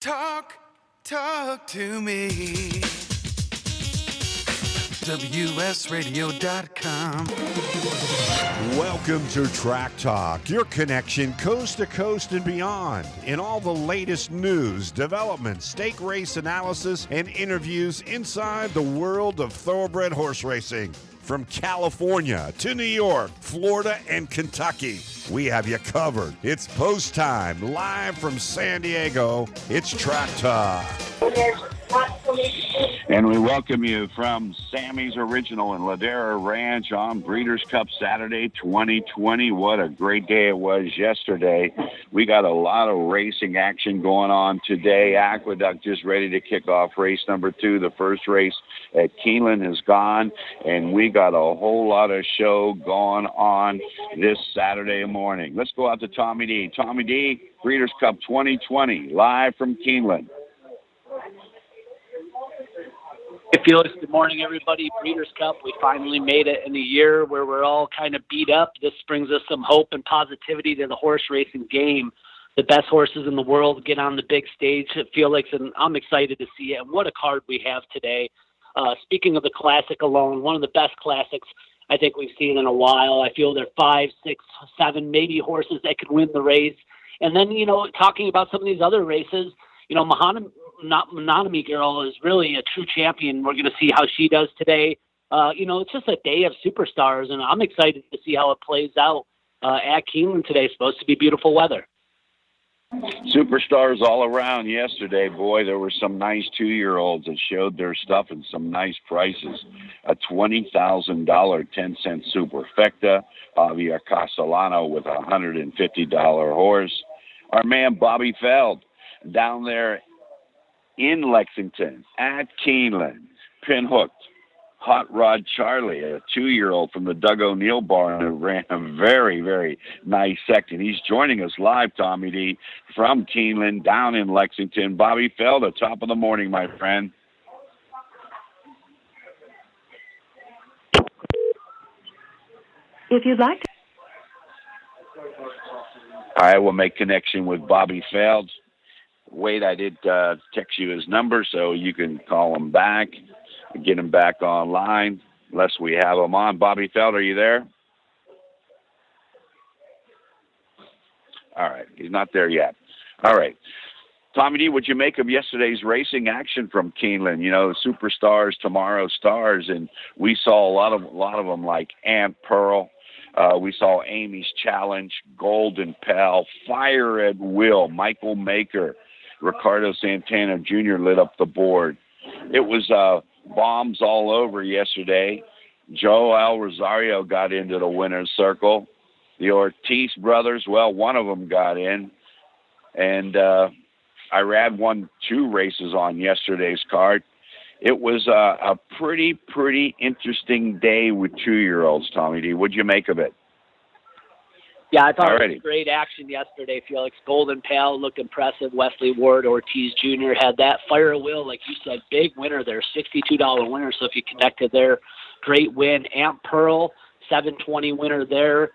Talk to me. WSRadio.com. Welcome to Track Talk, your connection coast to coast and beyond in all the latest news, developments, stake race analysis, and interviews inside the world of thoroughbred horse racing. From California to New York, Florida, and Kentucky, we have you covered. It's post time, live from San Diego. It's Track Talk. And we welcome you from Sammy's Original and Ladera Ranch on Breeders' Cup Saturday 2020. What a great day it was yesterday. We got a lot of racing action going on today. Aqueduct just ready to kick off race number 2. The first race at Keeneland has gone, and we got a whole lot of show going on this Saturday morning. Let's go out to Tommy D. Tommy D, Breeders' Cup 2020, live from Keeneland. Hey, Felix, good morning, everybody. Breeders' Cup, we finally made it in a year where we're all kind of beat up. This brings us some hope and positivity to the horse racing game. The best horses in the world get on the big stage at Felix, and I'm excited to see it. And what a card we have today. Speaking of the Classic alone, one of the best Classics I think we've seen in a while. I feel there are 5, 6, 7, maybe horses that could win the race. And then, talking about some of these other races, Monogamy Girl is really a true champion. We're going to see how she does today. It's just a day of superstars, and I'm excited to see how it plays out at Keeneland today. It's supposed to be beautiful weather. Superstars all around yesterday. Boy, there were some nice 2-year-olds that showed their stuff and some nice prices. A $20,000 10-cent Superfecta, Javier Castellano with a $150 horse. Our man Bobby Feld down there in Lexington at Keeneland, pinhooked Hot Rod Charlie, a 2-year-old from the Doug O'Neill barn who ran a very, very nice second. He's joining us live, Tommy D, from Keeneland down in Lexington. Bobby Feld, at top of the morning, my friend. If you'd like to. All right, we'll make connection with Bobby Feld. Wade, I did text you his number so you can call him back and get him back online unless we have him on. Bobby Feld, are you there? All right, he's not there yet. All right. Tommy D, what'd you make of yesterday's racing action from Keeneland? Superstars, tomorrow stars, and we saw a lot of them like Aunt Pearl. We saw Amy's Challenge, Golden Pal, Fire at Will, Michael Maker, Ricardo Santana Jr. lit up the board. It was bombs all over yesterday. Joe Al Rosario got into the winner's circle. The Ortiz brothers, well, one of them got in. And Irad won 2 races on yesterday's card. It was a pretty interesting day with 2-year-olds, Tommy D. What'd you make of it? Yeah, I thought it was great action yesterday, Felix. Golden Pal looked impressive. Wesley Ward, Ortiz Jr. had that. Fire at Will, like you said, big winner there, $62 winner. So if you connected there, great win. Aunt Pearl, $720 winner there.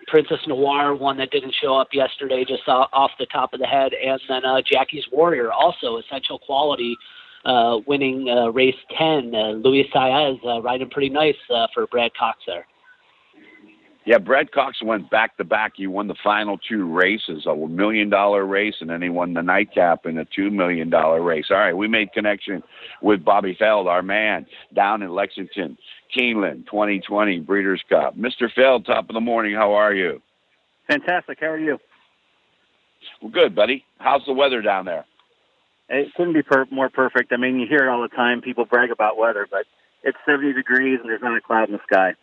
Princess Noir, one that didn't show up yesterday, just off the top of the head. And then Jackie's Warrior, also Essential Quality, winning race 10. Luis Saez riding pretty nice for Brad Cox there. Yeah, Brad Cox went back-to-back. He won the final 2 races, a $1 million race, and then he won the nightcap in a $2 million race. All right, we made connection with Bobby Feld, our man, down in Lexington, Keeneland, 2020 Breeders' Cup. Mr. Feld, top of the morning, how are you? Fantastic. How are you? Well, good, buddy. How's the weather down there? It couldn't be more perfect. I mean, you hear it all the time. People brag about weather, but it's 70 degrees and there's not a cloud in the sky.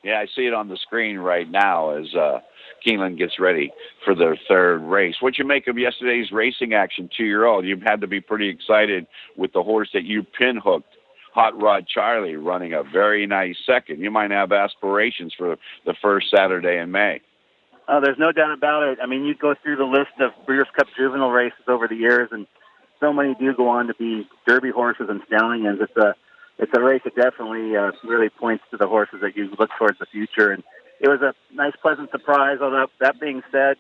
Yeah, I see it on the screen right now as Keeneland gets ready for their 3rd race. What'd you make of yesterday's racing action, 2-year-old? You had to be pretty excited with the horse that you pinhooked, Hot Rod Charlie, running a very nice second. You might have aspirations for the first Saturday in May. There's no doubt about it. I mean, you go through the list of Breeders' Cup juvenile races over the years, and so many do go on to be Derby horses and stallions. It's a race that definitely really points to the horses that you look towards the future. And it was a nice, pleasant surprise. Although, that being said,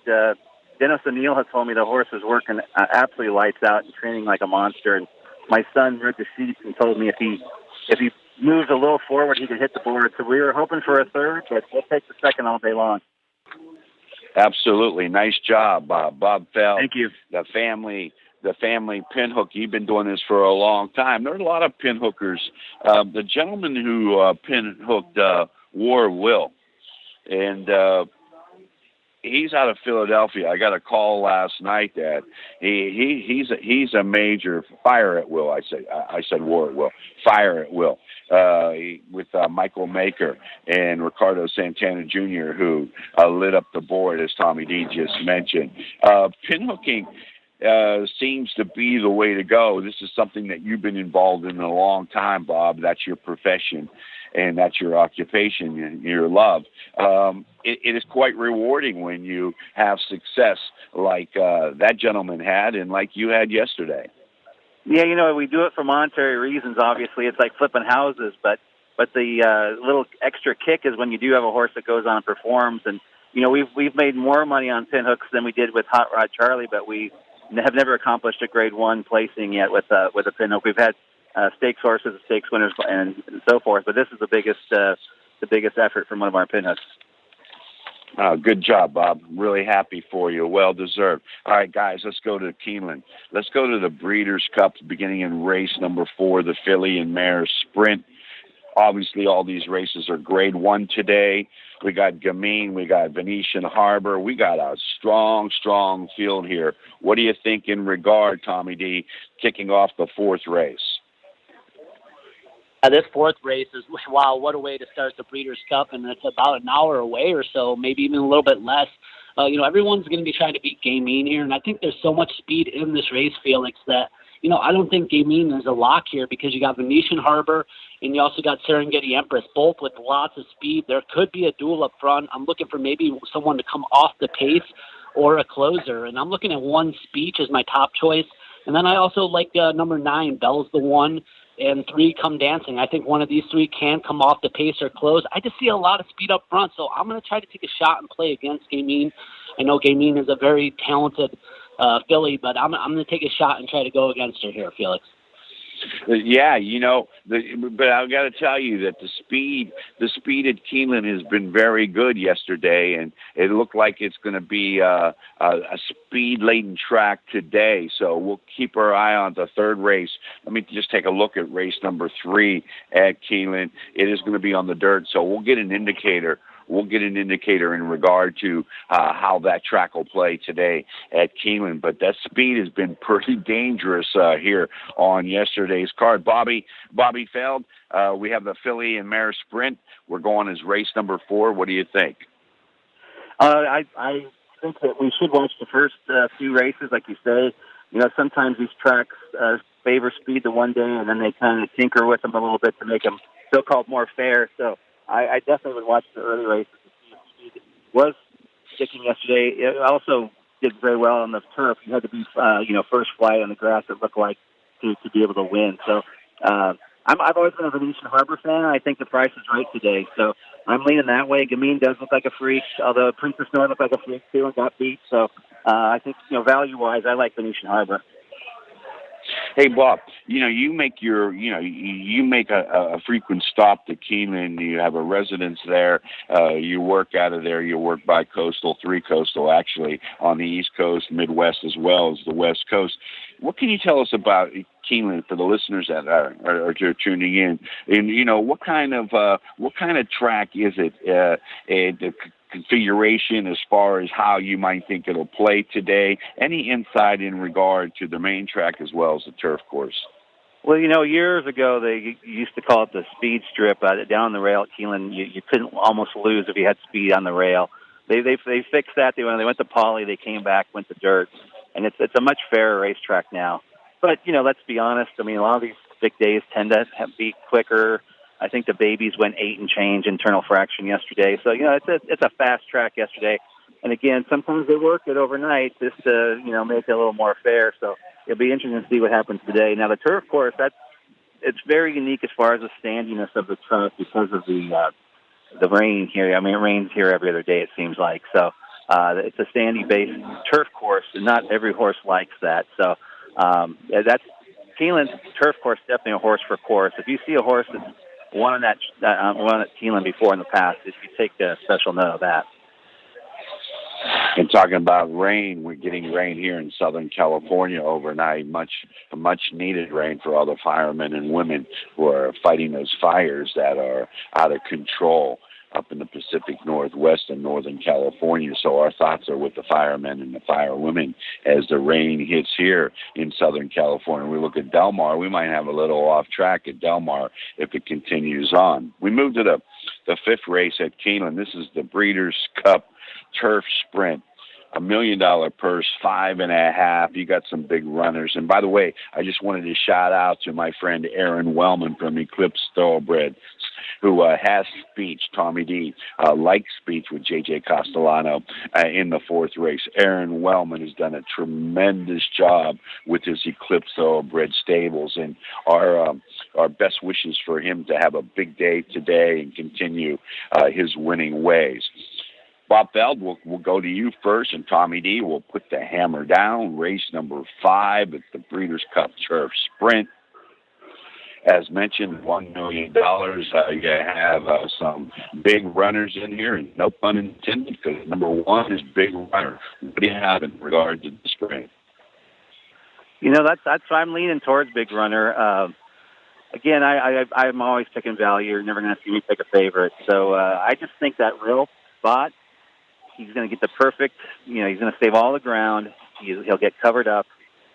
Dennis O'Neill has told me the horse is working absolutely lights out and training like a monster. And my son read the sheets and told me if he moves a little forward, he can hit the board. So we were hoping for a third, but we'll take the second all day long. Absolutely. Nice job, Bob Feld. Thank you. The family pinhook. You've been doing this for a long time. There are a lot of pinhookers. The gentleman who pinhooked War Will, and he's out of Philadelphia. I got a call last night that he's a major fire at will. I said War at will, fire at will. With Michael Maker and Ricardo Santana Jr., who lit up the board, as Tommy D just mentioned. Pinhooking seems to be the way to go. This is something that you've been involved in a long time, Bob. That's your profession, and that's your occupation, your love. It is quite rewarding when you have success like that gentleman had and like you had yesterday. Yeah, we do it for monetary reasons, obviously. It's like flipping houses, but the little extra kick is when you do have a horse that goes on and performs. And, we've made more money on pinhooks than we did with Hot Rod Charlie, but we have never accomplished a grade 1 placing yet with a pinhook. We've had stakes horses, stakes winners, and so forth, but this is the biggest effort from one of our pinhooks. Good job, Bob. Really happy for you. Well deserved. All right, guys, let's go to Keeneland. Let's go to the Breeders' Cup beginning in race number 4, the Filly and Mare Sprint. Obviously, all these races are grade 1 today. We got Gamine, we got Venetian Harbor. We got a strong field here. What do you think in regard, Tommy D, kicking off the 4th race? This 4th race is, wow, what a way to start the Breeders' Cup, and it's about an hour away or so, maybe even a little bit less. Everyone's going to be trying to beat Gamine here, and I think there's so much speed in this race, Felix, that, I don't think Gamine is a lock here because you got Venetian Harbor and you also got Serengeti Empress, both with lots of speed. There could be a duel up front. I'm looking for maybe someone to come off the pace or a closer, and I'm looking at 1 Speech as my top choice. And then I also like number 9, Bell's the One, and 3, Come Dancing. I think one of these 3 can come off the pace or close. I just see a lot of speed up front, so I'm going to try to take a shot and play against Gamine. I know Gamine is a very talented filly, but I'm going to take a shot and try to go against her here, Felix. Yeah, but I've got to tell you that the speed at Keeneland has been very good yesterday, and it looked like it's going to be a speed-laden track today. So we'll keep our eye on the 3rd race. Let me just take a look at race number 3 at Keeneland. It is going to be on the dirt, so we'll get an indicator. We'll get an indicator in regard to how that track will play today at Keeneland. But that speed has been pretty dangerous here on yesterday's card. Bobby Feld, we have the Filly and Mare Sprint. We're going as race number 4. What do you think? I think that we should watch the first few races, like you say. Sometimes these tracks favor speed the one day, and then they kind of tinker with them a little bit to make them so-called more fair. So I definitely would watch the early races to see if speed was sticking yesterday. It also did very well on the turf. You had to be, first flight on the grass, it looked like, to be able to win. So I've always been a Venetian Harbor fan. I think the price is right today. So I'm leaning that way. Gamine does look like a freak, although Princess Noir looked like a freak too and got beat. So I think, value-wise, I like Venetian Harbor. Hey, Bob, you make a frequent stop to Keeneland. You have a residence there. You work out of there. You work bi-coastal, 3 coastal, actually, on the East Coast, Midwest, as well as the West Coast. What can you tell us about Keeneland for the listeners that are tuning in? And, what kind of track is it? The configuration as far as how you might think it'll play today? Any insight in regard to the main track as well as the turf course? Well, years ago they used to call it the speed strip. Down the rail at Keeneland, you couldn't almost lose if you had speed on the rail. They fixed that. When they went to Poly, they came back, went to dirt, and it's a much fairer racetrack now. But let's be honest. I mean, a lot of these big days tend to be quicker. I think the babies went 8 and change internal fraction yesterday. So, it's a fast track yesterday. And again, sometimes they work it overnight just to, make it a little more fair. So it'll be interesting to see what happens today. Now, the turf course, it's very unique as far as the standiness of the turf because of the rain here. I mean, it rains here every other day, it seems like. So It's a sandy-based turf course, and not every horse likes that. So that's Keeneland's turf course, definitely a horse for course. If you see a horse that's won at Keeneland before in the past, if you take a special note of that. And talking about rain, we're getting rain here in Southern California overnight, much needed rain for all the firemen and women who are fighting those fires that are out of control up in the Pacific Northwest and Northern California. So our thoughts are with the firemen and the firewomen as the rain hits here in Southern California. We look at Del Mar. We might have a little off track at Del Mar if it continues on. We move to the fifth race at Keeneland. This is the Breeders' Cup Turf Sprint. $1 million purse, 5.5. You got some big runners. And by the way, I just wanted to shout out to my friend Aaron Wellman from Eclipse Thoroughbred, who has speech, Tommy D, like speech with J.J. Castellano in the fourth race. Aaron Wellman has done a tremendous job with his Eclipse Thoroughbred stables, and our best wishes for him to have a big day today and continue his winning ways. Bob Feld, we'll go to you first, and Tommy D will put the hammer down. Race number 5 at the Breeders' Cup Turf Sprint. As mentioned, $1 million. You have some big runners in here, and no pun intended, because number 1 is big runner. What do you have in regard to the sprint? That's I'm leaning towards big runner. Again, I'm always picking value. You're never going to see me pick a favorite. So I just think that real spot, he's going to get the perfect, he's going to save all the ground. He'll get covered up.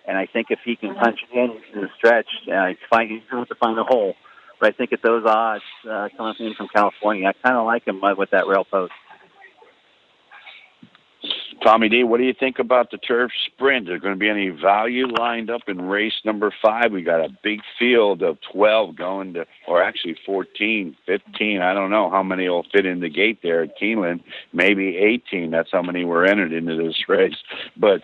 And I think if he can punch it in the stretch, he's going to have to find a hole. But I think at those odds, coming in from California, I kind of like him with that rail post. Tommy D, what do you think about the turf sprint? Is there going to be any value lined up in race number 5? We got a big field of 12 going to, or actually 14, 15. I don't know how many will fit in the gate there at Keeneland. Maybe 18. That's how many were entered into this race. But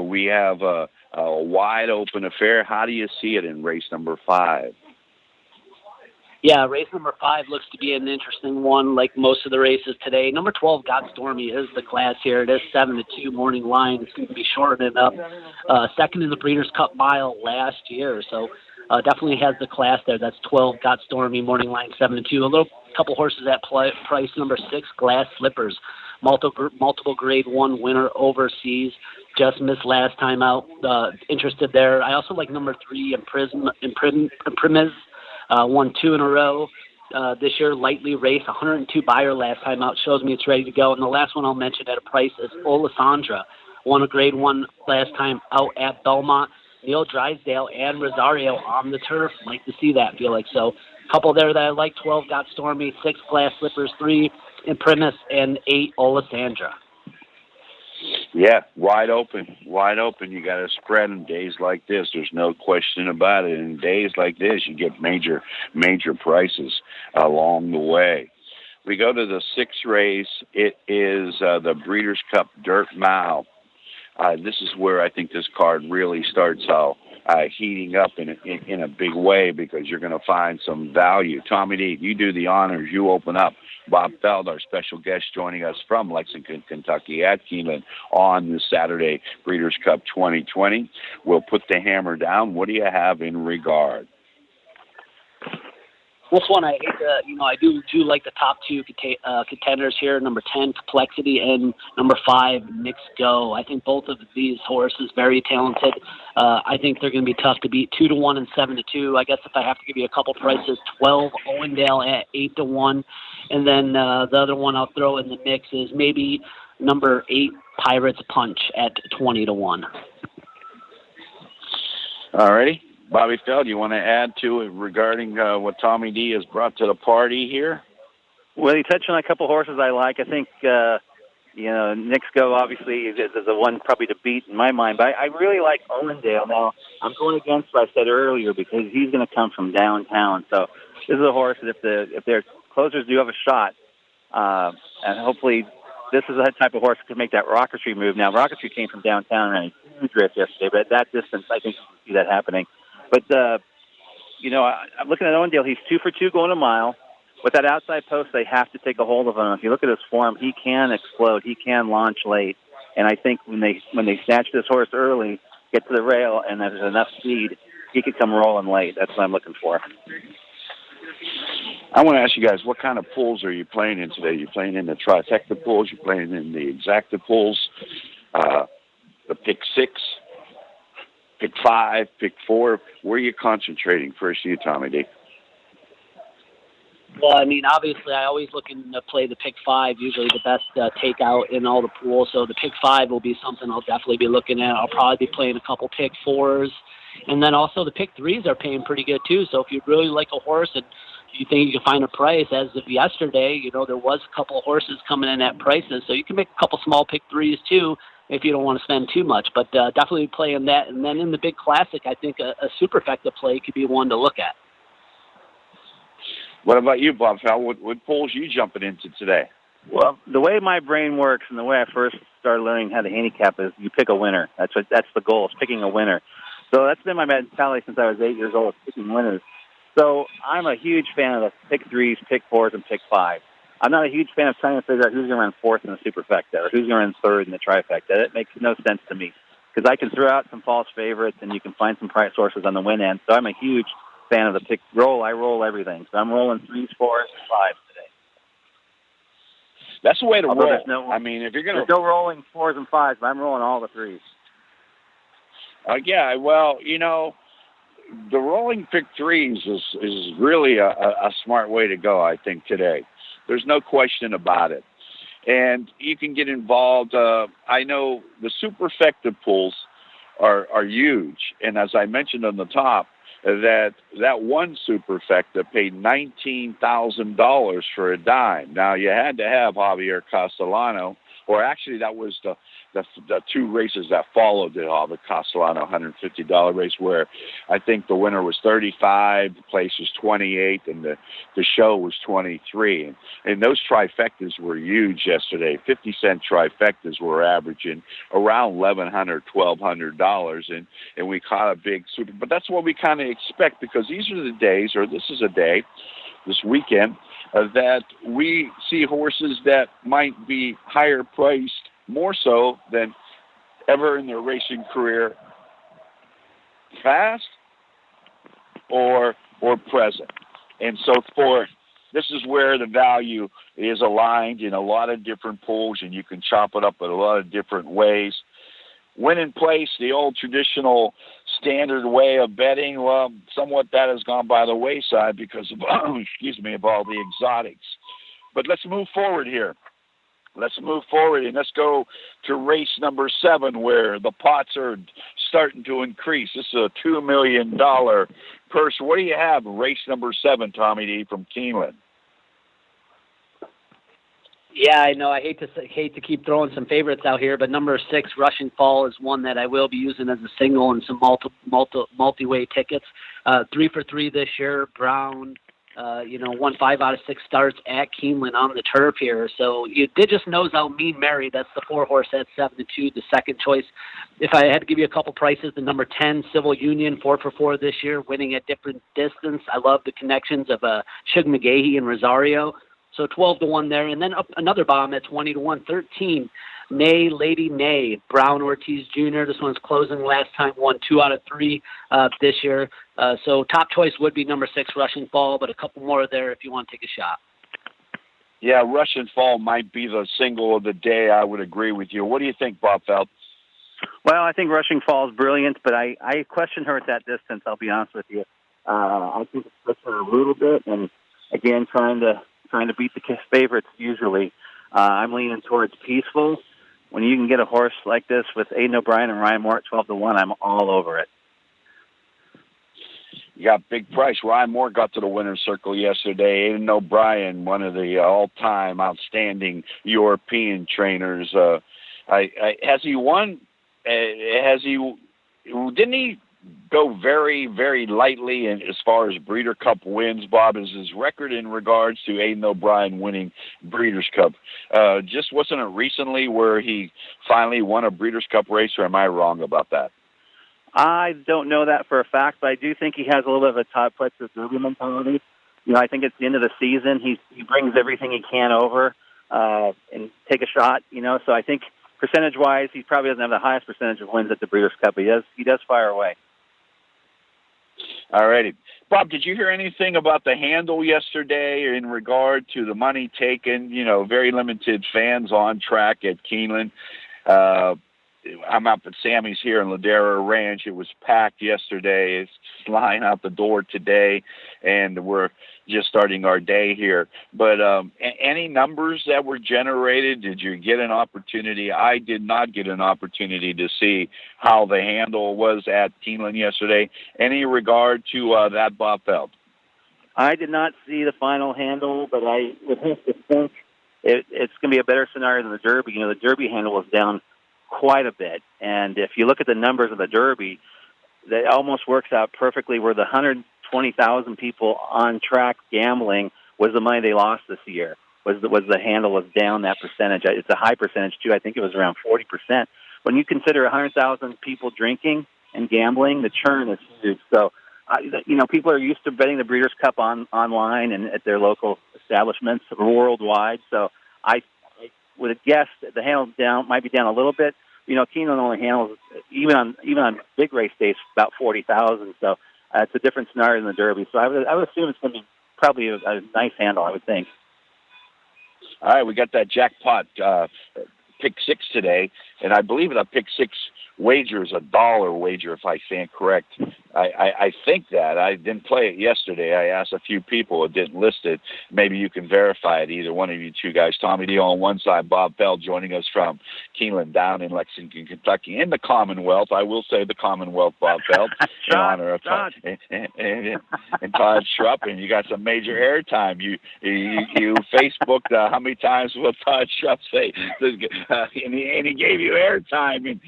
we have a wide open affair. How do you see it in race number 5? Yeah, race number 5 looks to be an interesting one, like most of the races today. Number 12, Got Stormy, is the class here. It is 7-2 morning line. It's going to be shortened up. Second in the Breeders' Cup Mile last year, so definitely has the class there. That's 12, Got Stormy, morning line 7-2. Couple horses at price. Number 6, Glass Slippers, multiple grade 1 winner overseas. Just missed last time out. Interested there. I also like number 3, Imprimis. Won 2 in a row this year, lightly raced, 102 buyer last time out, shows me it's ready to go. And the last one I'll mention at a price is Olisandra, won a grade 1 last time out at Belmont. Neil Drysdale and Rosario on the turf, like to see that, feel like. So a couple there that I like, 12 Got Stormy, 6 Glass Slippers, 3 Imprimis, and 8 Olisandra. Yeah, wide open. You got to spread in days like this. There's no question about it. In days like this, you get major prices along the way. We go to the 6th race. It is the Breeders' Cup Dirt Mile. This is where I think this card really starts heating up in a big way, because you're going to find some value. Tommy D, you do the honors. You open up. Bob Feld, our special guest, joining us from Lexington, Kentucky at Keeneland on this Saturday, Breeders' Cup 2020. We'll put the hammer down. What do you have in regard? This one, I hate to, I do like the top 2 contenders here, number 10, Complexity, and number 5, Knicks Go. I think both of these horses very talented. I think they're going to be tough to beat. 2-1 and 7-2. I guess if I have to give you a couple prices, 12, Owendale at 8-1. And then the other one I'll throw in the mix is maybe number 8, Pirates Punch at 20-1. All righty. Bobby Feld, you want to add to it regarding what Tommy D has brought to the party here? Well, you touched on a couple horses I like. I think, Knicks Go obviously is the one probably to beat in my mind. But I really like Owendale. Now, I'm going against what I said earlier, because he's going to come from downtown. So this is a horse that if their closers do have a shot, and hopefully this is the type of horse that can make that Rocketry move. Now, Rocketry came from downtown and a huge race yesterday, but at that distance, I think you can see that happening. But, I'm looking at Owendale. He's 2 for 2 going a mile. with that outside post, they have to take a hold of him. If you look at his form, he can explode. He can launch late. And I think when they snatch this horse early, get to the rail, and there's enough speed, he could come rolling late. That's what I'm looking for. I want to ask you guys, what kind of pools are you playing in today? You playing in the trifecta pools? You playing in the exacta pools? The pick 6, pick 5, pick 4? Where are you concentrating? First, you, Tommy D. Well, I mean, obviously, I always looking to play the pick 5, usually the best takeout in all the pools. So the pick 5 will be something I'll definitely be looking at. I'll probably be playing a couple pick 4s. And then also the pick 3s are paying pretty good, too. So if you really like a horse and you think you can find a price, as of yesterday, there was a couple of horses coming in at prices. So you can make a couple small pick 3s, too, if you don't want to spend too much. But definitely playing that. And then in the big classic, I think a superfecta play could be one to look at. What about you, Bob? What pools are you jumping into today? Well, the way my brain works and the way I first started learning how to handicap is you pick a winner. That's the goal, is picking a winner. So that's been my mentality since I was 8 years old, picking winners. So I'm a huge fan of the pick 3s, pick 4s, and pick 5. I'm not a huge fan of trying to figure out who's going to run 4th in the superfecta or who's going to run 3rd in the trifecta. It makes no sense to me because I can throw out some false favorites and you can find some price sources on the win end. So I'm a huge fan of the pick roll. I roll everything. So I'm rolling 3s, 4s, and 5s today. That's the way to roll. If you're going to... There's no rolling 4s and 5s, but I'm rolling all the 3s. Yeah, well, the rolling pick 3s is really a smart way to go, I think, today. There's no question about it. And you can get involved. I know the superfecta pools are huge. And as I mentioned on the top, that one superfecta paid $19,000 for a dime. Now, you had to have Javier Castellano, or actually that was the 2 races that followed the Castellano $150 race, where I think the winner was 35, the place was 28, and the show was 23. And those trifectas were huge yesterday. 50-cent trifectas were averaging around $1,100, $1,200, and we caught a big super. But that's what we kind of expect, because these are the days, or this is a day, this weekend, that we see horses that might be higher priced, more so than ever in their racing career, past or present. And so this is where the value is aligned in a lot of different pools, and you can chop it up in a lot of different ways. When in place, the old traditional standard way of betting, well, somewhat that has gone by the wayside because of, of all the exotics. But let's move forward here. Let's move forward and let's go to race number 7, where the pots are starting to increase. This is a $2 million purse. What do you have in race number 7, Tommy D, from Keeneland? Yeah, I know. I hate to keep throwing some favorites out here, but number 6, Rushing Fall, is one that I will be using as a single in some multi-way tickets. 3 for 3 this year. Brown, won 5 out of 6 starts at Keeneland on the turf here. So you did just nose out Mean Mary. That's the 4 horse at 7-2, the second choice. If I had to give you a couple prices, the number 10, Civil Union, 4 for 4 this year, winning at different distance. I love the connections of Shug McGahee and Rosario. So 12-1 there. And then up another bomb at 20-1, 13. Nay, Lady Nay, Brown Ortiz Jr. This one's closing last time, won 2 out of 3 this year. So top choice would be number 6, Rushing Fall, but a couple more there if you want to take a shot. Yeah, Rushing Fall might be the single of the day. I would agree with you. What do you think, Bob Feld? Well, I think Rushing Fall is brilliant, but I question her at that distance, I'll be honest with you. I think it's puts her a little bit, and again, trying to beat the favorites usually. I'm leaning towards Peaceful. When you can get a horse like this with Aidan O'Brien and Ryan Moore at 12-1, I'm all over it. You got big price. Ryan Moore got to the winner's circle yesterday. Aidan O'Brien, one of the all-time outstanding European trainers. Has he won? Didn't he go very, very lightly as far as Breeders' Cup wins, Bob? Is his record in regards to Aidan O'Brien winning Breeders' Cup? Just wasn't it recently where he finally won a Breeders' Cup race, or am I wrong about that? I don't know that for a fact, but I do think he has a little bit of a Todd Pletcher Derby mentality. I think at the end of the season, he brings everything he can over and take a shot. So I think percentage-wise, he probably doesn't have the highest percentage of wins at the Breeders' Cup, but he does fire away. All righty. Bob, did you hear anything about the handle yesterday in regard to the money taken? Very limited fans on track at Keeneland. I'm up at Sammy's here in Ladera Ranch. It was packed yesterday. It's flying out the door today, and we're just starting our day here. But any numbers that were generated? Did you get an opportunity? I did not get an opportunity to see how the handle was at Keeneland yesterday. Any regard to that, Bob Feld? I did not see the final handle, but I would have to think it's going to be a better scenario than the Derby. The Derby handle was down quite a bit, and if you look at the numbers of the Derby, that almost works out perfectly where the 120,000 people on track gambling was the money they lost this year, was the handle was down that percentage. It's a high percentage too. I think it was around 40%. When you consider 100,000 people drinking and gambling, the churn is huge. So people are used to betting the Breeders' Cup online and at their local establishments worldwide. So I would guess that the handle might be down a little bit. Keeneland only handles even on big race days about 40,000. So it's a different scenario than the Derby. So I would assume it's going to be probably a nice handle, I would think. All right, we got that jackpot pick six today, and I believe the pick six wager is $1 wager, if I stand correct. I think that. I didn't play it yesterday. I asked a few people. It didn't list it. Maybe you can verify it, either one of you two guys. Tommy D on one side, Bob Feld joining us from Keeneland down in Lexington, Kentucky, in the Commonwealth. I will say the Commonwealth, Bob Feld, in honor of Todd and Todd Schrupp. And you got some major airtime. You Facebooked how many times will Todd Schrupp say? And he gave you airtime, and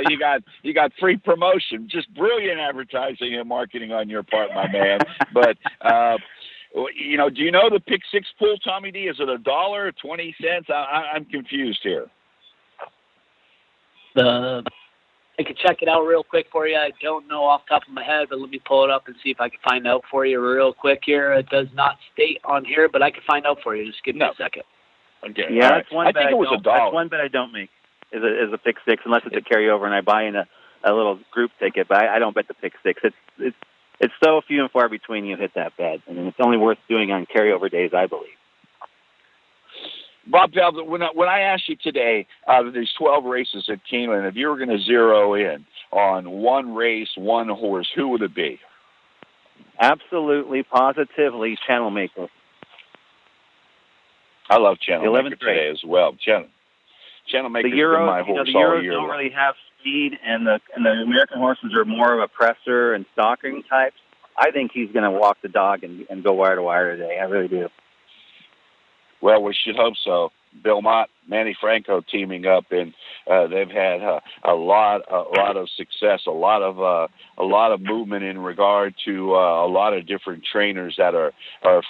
you got free promotion. Just brilliant advertising and marketing on your part, my man. But do you know the pick six pool, Tommy D? Is it $1 or 20 cents? I'm confused here. I could check it out real quick for you. I don't know off the top of my head, but let me pull it up and see if I can find out for you real quick here. It does not state on here, but I can find out for you. Just give me a second. Okay. Yeah, that's one bet. I think it was $1. That's one bet I don't make is a pick six unless it's a carryover and I buy in a little group ticket. But I don't bet the pick six. It's so few and far between you hit that bet, and it's only worth doing on carryover days, I believe. Bob Feld, when I asked you today, out of these 12 races at Keeneland, if you were going to zero in on one race, one horse, who would it be? Absolutely, positively, Channel Maker. I love Channel Maker today as well. Channel Maker's been my horse the all Euros year. Don't really have speed, and the American horses are more of a presser and stalking types. I think he's going to walk the dog and go wire to wire today. I really do. Well, we should hope so. Bill Mott, Manny Franco teaming up, and they've had a lot of success, a lot of movement in regard to a lot of different trainers that are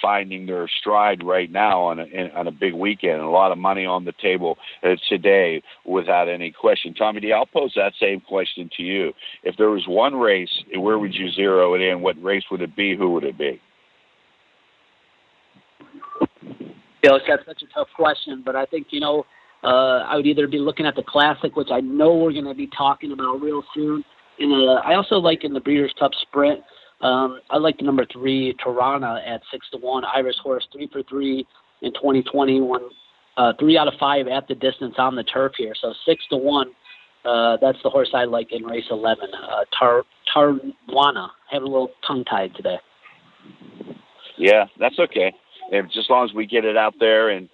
finding their stride right now on a big weekend. A lot of money on the table today, without any question. Tommy D, I'll pose that same question to you. If there was one race, where would you zero it in? What race would it be? Who would it be? Felix, that's such a tough question, but I think, I would either be looking at the Classic, which I know we're going to be talking about real soon. And I also like in the Breeders' Cup Sprint, I like the number 3, Tirana, at 6-1. Irish horse, 3 for 3 in 2020, won 3 out of 5 at the distance on the turf here. So 6-1, that's the horse I like in race 11. Tarwana, having a little tongue-tied today. Yeah, that's okay. If, just as long as we get it out there and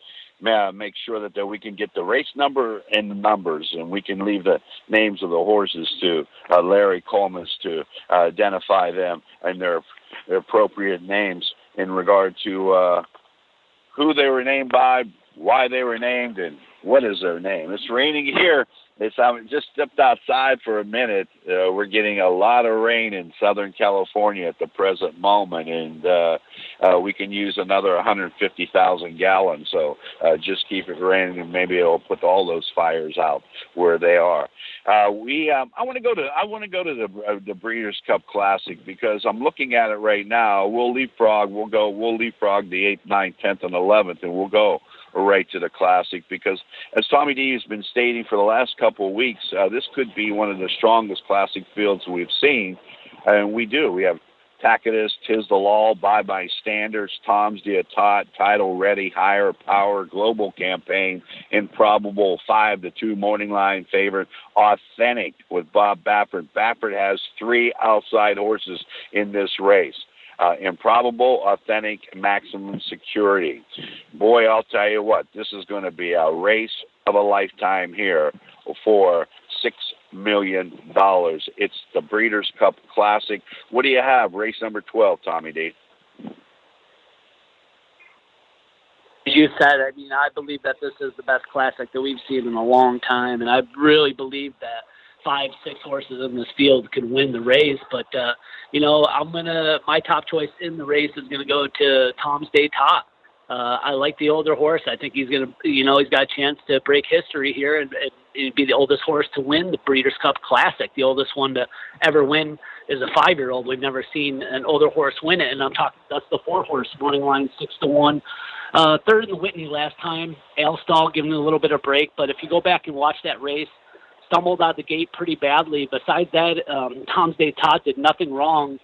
make sure that we can get the race number and the numbers, and we can leave the names of the horses to Larry Coleman's to identify them and their appropriate names in regard to who they were named by, why they were named, and what is their name. It's raining here Just stepped outside for a minute. We're getting a lot of rain in Southern California at the present moment, and we can use another 150,000 gallons. So just keep it raining, and maybe it'll put all those fires out where they are. I want to go to the Breeders' Cup Classic because I'm looking at it right now. We'll leapfrog the 8th, 9th, 10th, and 11th, and we'll go right to the Classic because, as Tommy D has been stating for the last couple of weeks, this could be one of the strongest Classic fields we've seen, and we do. We have Tacitus, Tis the Law, Bye Bye Standards, Tom's Tot, Title Ready, Higher Power, Global Campaign, Improbable, 5-2 Morning Line favorite, Authentic with Bob Baffert. Baffert has 3 outside horses in this race. Improbable, Authentic, Maximum Security. Boy, I'll tell you what, this is going to be a race of a lifetime here for $6 million. It's the Breeders' Cup Classic. What do you have? Race number 12, Tommy D. As you said, I mean, I believe that this is the best Classic that we've seen in a long time, and I really believe that 5-6 horses in this field could win the race. But my top choice in the race is gonna go to Tom's Tot. I like the older horse. I think he's gonna, he's got a chance to break history here and be the oldest horse to win the Breeders' Cup Classic. The oldest one to ever win is a 5-year-old. We've never seen an older horse win it, and that's the 4-horse Morning Line 6-1. Third in the Whitney last time. Alstall giving a little bit of break, but if you go back and watch that race, stumbled out the gate pretty badly. Besides that, Tom's Tot did nothing wrong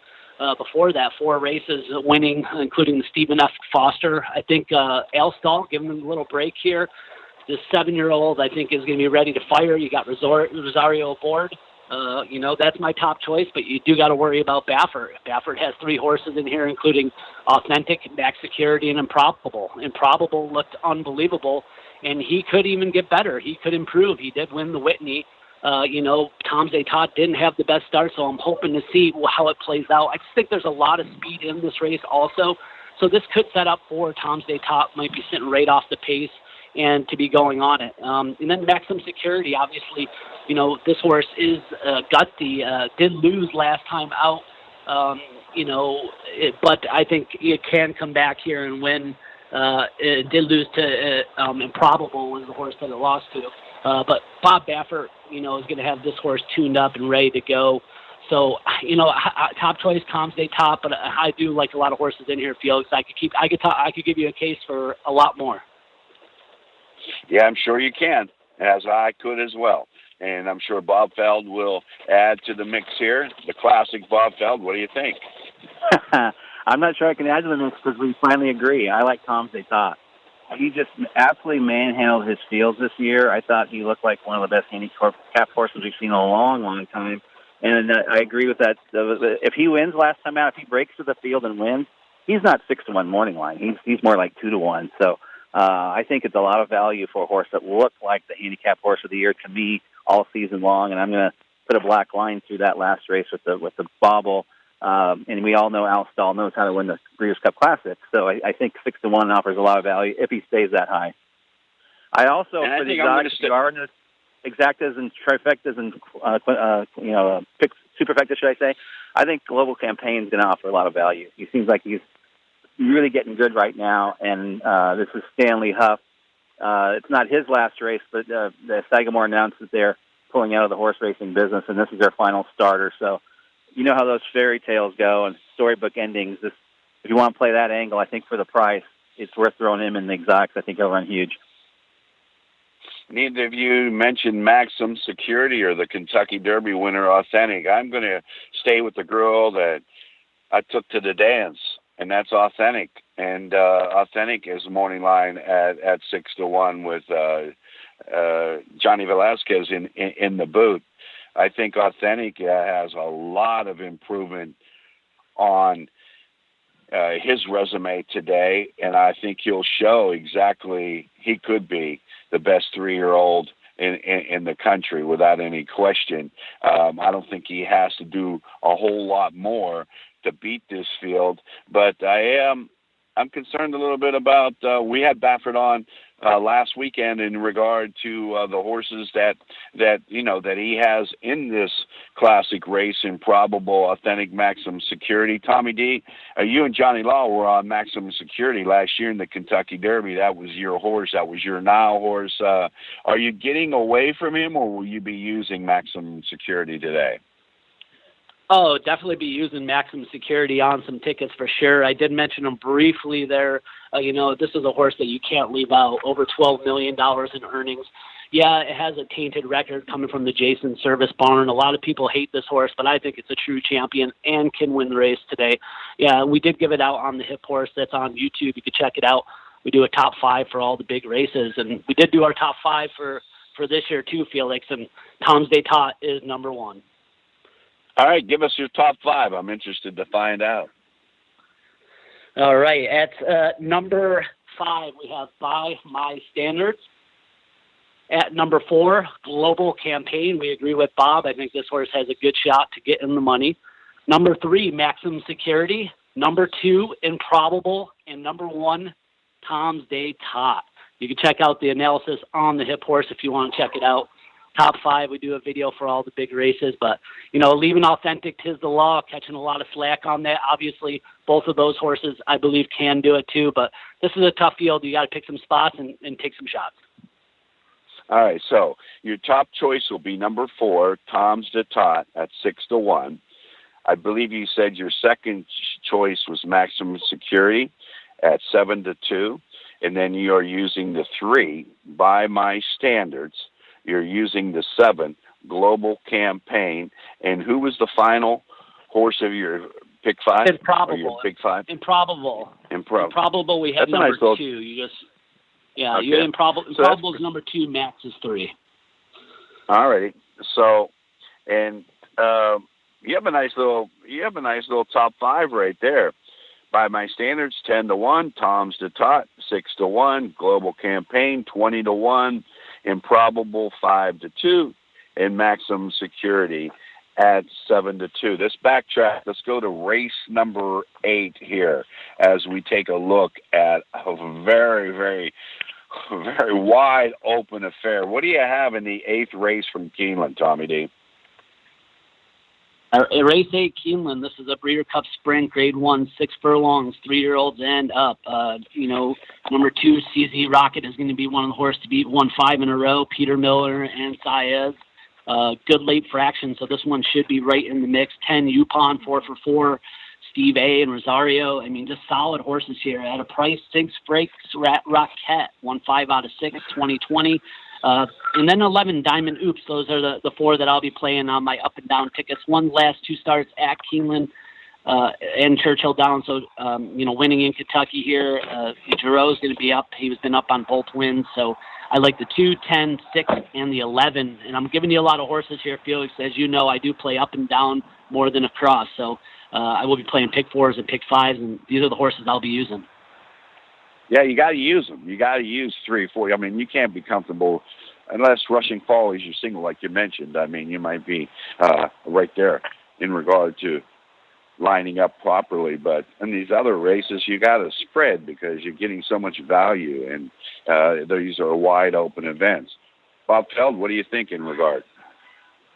before that. 4 races winning, including the Stephen F. Foster. I think Alstall giving him a little break here. This 7-year-old, I think, is going to be ready to fire. You got Rosario aboard. That's my top choice, but you do got to worry about Baffert. Baffert has 3 horses in here, including Authentic, Max Security, and Improbable. Improbable looked unbelievable, and he could even get better. He could improve. He did win the Whitney. Tom's Tot didn't have the best start, so I'm hoping to see how it plays out. I just think there's a lot of speed in this race also, so this could set up for Tom's Tot, might be sitting right off the pace and to be going on it. And then Maximum Security, obviously, this horse is gutsy, did lose last time out, but I think it can come back here and win. It did lose to Improbable, was the horse that it lost to. But Bob Baffert, is going to have this horse tuned up and ready to go. So, top choice, Tom's Tot, but I do like a lot of horses in here, Felix. I could give you a case for a lot more. Yeah, I'm sure you can, as I could as well. And I'm sure Bob Feld will add to the mix here. The classic Bob Feld, what do you think? I'm not sure I can add to the mix because we finally agree. I like Tom's Tot. He just absolutely manhandled his fields this year. I thought he looked like one of the best handicap horses we've seen in a long, long time. And I agree with that. If he wins last time out, if he breaks to the field and wins, he's not 6-1 Morning Line. He's more like 2-1. So I think it's a lot of value for a horse that looked like the handicap horse of the year to me all season long. And I'm going to put a black line through that last race with the bobble. And we all know Alstall knows how to win the Breeders' Cup Classic. So I think 6-1 offers a lot of value if he stays that high. I also, for the exactas and trifectas and superfectas, should I say, I think Global Campaign is going to offer a lot of value. He seems like he's really getting good right now, and this is Stanley Huff. It's not his last race, but the Sagamore announced that they're pulling out of the horse racing business, and this is their final starter. So you know how those fairy tales go and storybook endings. If you want to play that angle, I think for the price, it's worth throwing him in the exotics. I think he'll run huge. Neither of you mentioned Maximum Security or the Kentucky Derby winner, Authentic. I'm going to stay with the girl that I took to the dance, and that's Authentic. And Authentic is morning line at 6-1 with Johnny Velasquez in the boot. I think Authentic has a lot of improvement on his resume today, and I think he'll show exactly he could be the best 3-year-old in the country without any question. I don't think he has to do a whole lot more to beat this field, but I I'm concerned a little bit about. We had Baffert on last weekend in regard to the horses that he has in this classic race in Probable, Authentic, Maximum Security. Tommy D, you and Johnny Law were on Maximum Security last year in the Kentucky Derby. That was your horse. That was your now horse. Are you getting away from him, or will you be using Maximum Security today? Oh, definitely be using Maximum Security on some tickets for sure. I did mention him briefly there. This is a horse that you can't leave out. Over $12 million in earnings. Yeah, it has a tainted record coming from the Jason Service barn. A lot of people hate this horse, but I think it's a true champion and can win the race today. Yeah, we did give it out on the Hip Horse. That's on YouTube. You can check it out. We do a top 5 for all the big races, and we did do our top 5 for this year too, Felix, and Tom's d'Etat is number 1. All right, give us your top 5. I'm interested to find out. All right, at number 5, we have By My Standards. At number 4, Global Campaign. We agree with Bob. I think this horse has a good shot to get in the money. Number 3, Maximum Security. Number 2, Improbable. And number 1, Tom's d'Etat. You can check out the analysis on the Hip Horse if you want to check it out. Top 5, we do a video for all the big races, but, leaving Authentic, 'Tis the Law, catching a lot of slack on that. Obviously, both of those horses, I believe, can do it too, but this is a tough field. You got to pick some spots and take some shots. All right, so your top choice will be number 4, Tom's d'Etat at 6-1. I believe you said your second choice was Maximum Security at 7-2, and then you are using the 3, By My Standards. You're using the 7, Global Campaign. And who was the final horse of your pick 5? Improbable. Your pick 5? Improbable. Improbable, we have number 2. You had Improbable. So Improbable is number 2, Max is 3. All righty. So, and you have a nice little top 5 right there. By My Standards, 10-1. Tom's d'Etat, 6-1. Global Campaign, 20-1. Improbable, 5-2. And Maximum Security at 7-2. Let's backtrack. Let's go to race number 8 here as we take a look at a very, very, very wide open affair. What do you have in the 8th race from Keeneland, Tommy D? Race 8, Keeneland. This is a Breeder Cup Sprint, Grade 1, 6 furlongs, 3-year-olds and up. Number 2, CZ Rocket is going to be one of the horses to beat. 1-5 in a row. Peter Miller and Saez. Good late fraction, so this one should be right in the mix. 10, Yupon, 4-4. Steve A. and Rosario. Just solid horses here. At a price, 6 breaks, Rocket, 1-5 out of 6, 2020. And then 11, Diamond Oops. Those are the 4 that I'll be playing on my up and down tickets. One last 2 starts at Keeneland and Churchill Downs. So, winning in Kentucky here. Giroux's going to be up. He's been up on both wins. So I like the 2, 10, 6, and the 11. And I'm giving you a lot of horses here, Felix. As you know, I do play up and down more than across. So I will be playing pick 4s and pick 5s, and these are the horses I'll be using. Yeah, you got to use them. You got to use 3, 4. You can't be comfortable unless Rushing Fall is your single, like you mentioned. You might be right there in regard to lining up properly. But in these other races, you got to spread because you're getting so much value, and these are wide open events. Bob Feld, what do you think in regard?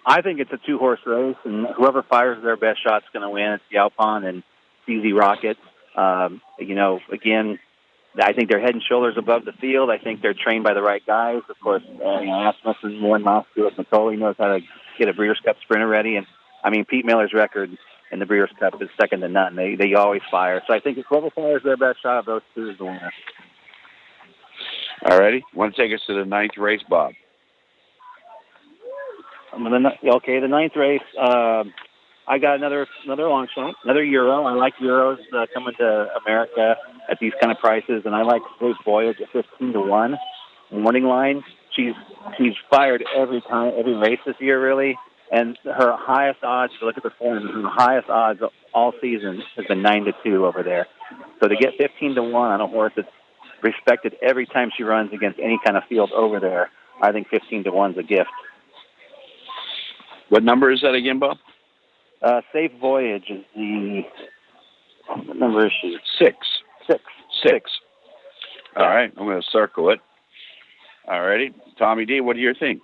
I think it's a 2-horse race, and whoever fires their best shot's going to win. It's the Alpine and CZ Rocket. Again, I think they're head and shoulders above the field. I think they're trained by the right guys. Of course, Asmussen, Warren Moss, Stuart McCauley knows how to get a Breeders' Cup sprinter ready. And, Pete Miller's record in the Breeders' Cup is second to none. They always fire. So I think if whoever fires their best shot of those 2 is the winner. All righty. Want to take us to the 9th race, Bob? The 9th race, I got another long shot, another Euro. I like Euros coming to America at these kind of prices, and I like Safe Voyage at 15-1. Morning line, she's fired every race this year, really, and her highest odds. If you look at the form, her highest odds all season has been 9-2 over there. So to get 15-1 on a horse that's respected every time she runs against any kind of field over there, I think 15-1 is a gift. What number is that again, Bob? Safe Voyage is what number is she? 6. 6. All right, I'm going to circle it. All righty. Tommy D, what do you think?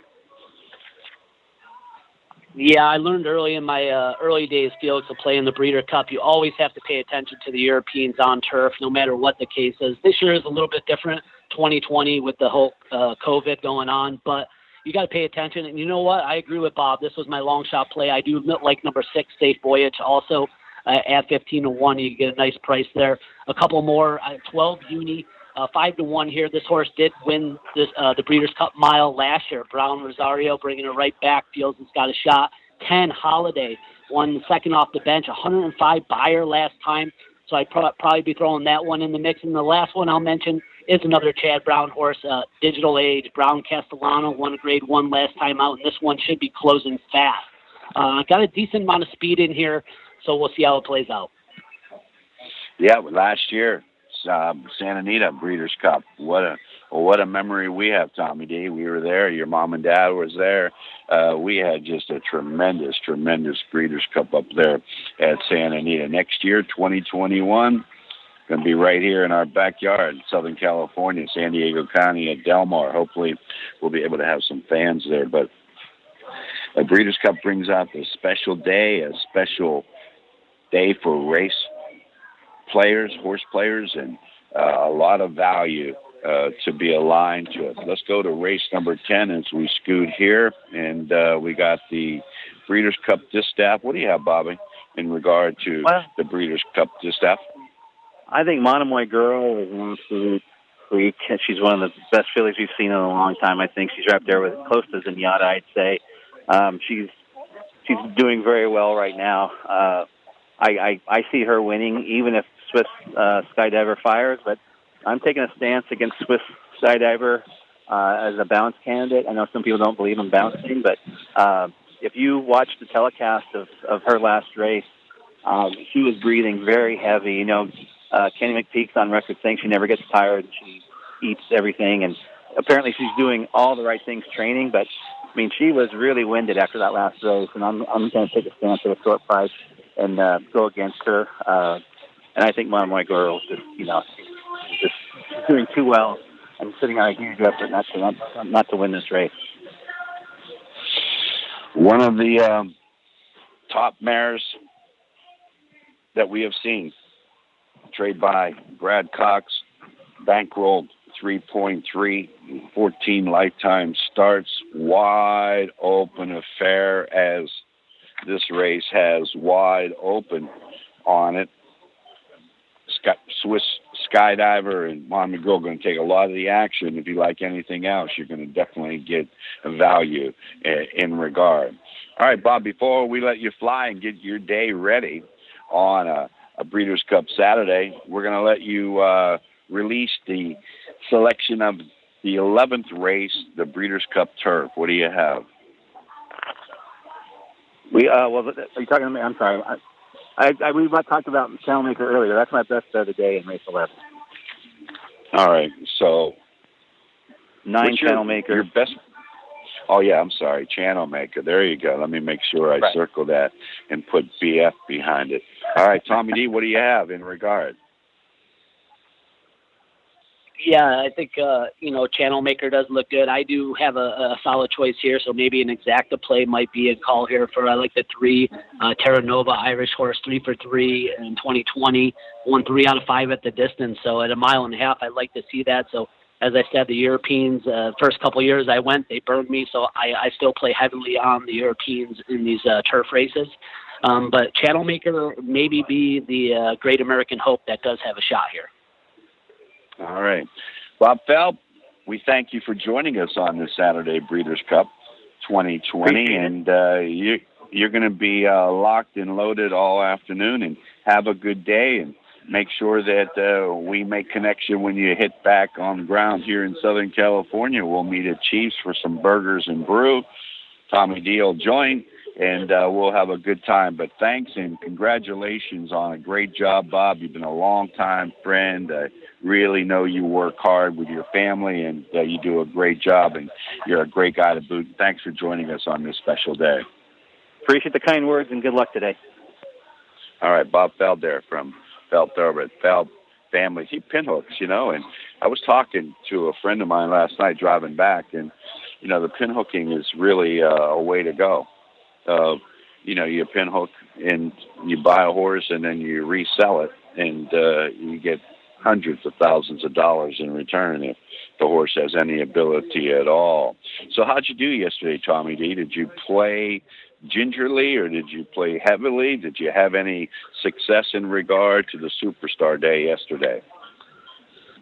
Yeah, I learned early in my early days, Felix, of playing the Breeder Cup. You always have to pay attention to the Europeans on turf, no matter what the case is. This year is a little bit different, 2020, with the whole COVID going on, but you got to pay attention. And you know what? I agree with Bob. This was my long shot play. I do like number 6, Safe Voyage, also at 15-1. You get a nice price there. A couple more, 12 Uni. 5-1 here. This horse did win this the Breeders' Cup Mile last year. Brown Rosario bringing it right back. Feels it's got a shot. 10 Holiday won second off the bench. 105 Buyer last time. So I'd probably be throwing that one in the mix. And the last one I'll mention is another Chad Brown horse, Digital Age. Brown Castellano won a grade 1 last time out, and this one should be closing fast. Got a decent amount of speed in here, so we'll see how it plays out. Yeah, last year. Santa Anita Breeders' Cup. What a memory we have, Tommy D. We were there. Your mom and dad was there. We had just a tremendous Breeders' Cup up there at Santa Anita. Next year, 2021, going to be right here in our backyard in Southern California, San Diego County at Del Mar. Hopefully, we'll be able to have some fans there. But a Breeders' Cup brings out a special day for race players, horse players, and a lot of value to be aligned to it. Let's go to race number 10 as we scoot here, and we got the Breeders' Cup Distaff. What do you have, Bobby, in regard to the Breeders' Cup Distaff? I think Monomoy Girl is an absolute freak. She's one of the best fillies we've seen in a long time. I think she's right up there with close to Zenyatta, I'd say. She's doing very well right now. I see her winning, even if Swiss Skydiver fires, but I'm taking a stance against Swiss Skydiver as a bounce candidate. I know some people don't believe in bouncing, but if you watch the telecast of her last race, she was breathing very heavy. You know, Kenny McPeak's on record saying she never gets tired. She eats everything, and apparently she's doing all the right things training, but I mean, she was really winded after that last race, and I'm going to take a stance at a short price and go against her. And I think Monomoy Girl is just doing too well and sitting on a huge effort not to win this race. One of the top mares that we have seen, trade by Brad Cox, bankrolled 3.3, 14 lifetime starts, wide open affair as this race has wide open on it. Swiss Skydiver and Monomoy Girl are going to take a lot of the action. If you like anything else, you're going to definitely get a value in regard. All right, Bob, before we let you fly and get your day ready on a Breeders' Cup Saturday, we're going to let you release the selection of the 11th race, the Breeders' Cup Turf. What do you have? Are you talking to me? I'm sorry. We talked about Channel Maker earlier. That's my best bet of the day in race 11. All right. So 9 Channel Maker. Your best. Oh yeah, I'm sorry, Channel Maker. There you go. Let me make sure I circle that and put BF behind it. All right, Tommy D, what do you have in regard? Yeah, I think, Channel Maker does look good. I do have a solid choice here, so maybe an exacta play might be a call here for, I like the 3, Terra Nova Irish horse, 3 for 3 in 2020, won 3 out of 5 at the distance. So at 1.5 miles, I'd like to see that. So as I said, the Europeans, first couple years I went, they burned me, so I still play heavily on the Europeans in these turf races. But Channel Maker maybe be the Great American Hope that does have a shot here. All right. Bob Feld, we thank you for joining us on this Saturday Breeders' Cup 2020. And you're going to be locked and loaded all afternoon, and have a good day, and make sure that we make connection when you hit back on the ground here in Southern California. We'll meet at Chiefs for some burgers and brew. Tommy D will join, and we'll have a good time. But thanks and congratulations on a great job, Bob. You've been a long-time friend. I really know you work hard with your family, and you do a great job, and you're a great guy to boot. Thanks for joining us on this special day. Appreciate the kind words, and good luck today. All right, Bob Feld there from Feld Thoroughbred. Feld, family. He pinhooks, and I was talking to a friend of mine last night driving back, and, the pinhooking is really a way to go. You pinhook and you buy a horse and then you resell it, and you get hundreds of thousands of dollars in return if the horse has any ability at all. So how'd you do yesterday, Tommy D? Did you play gingerly or did you play heavily? Did you have any success in regard to the Superstar Day yesterday?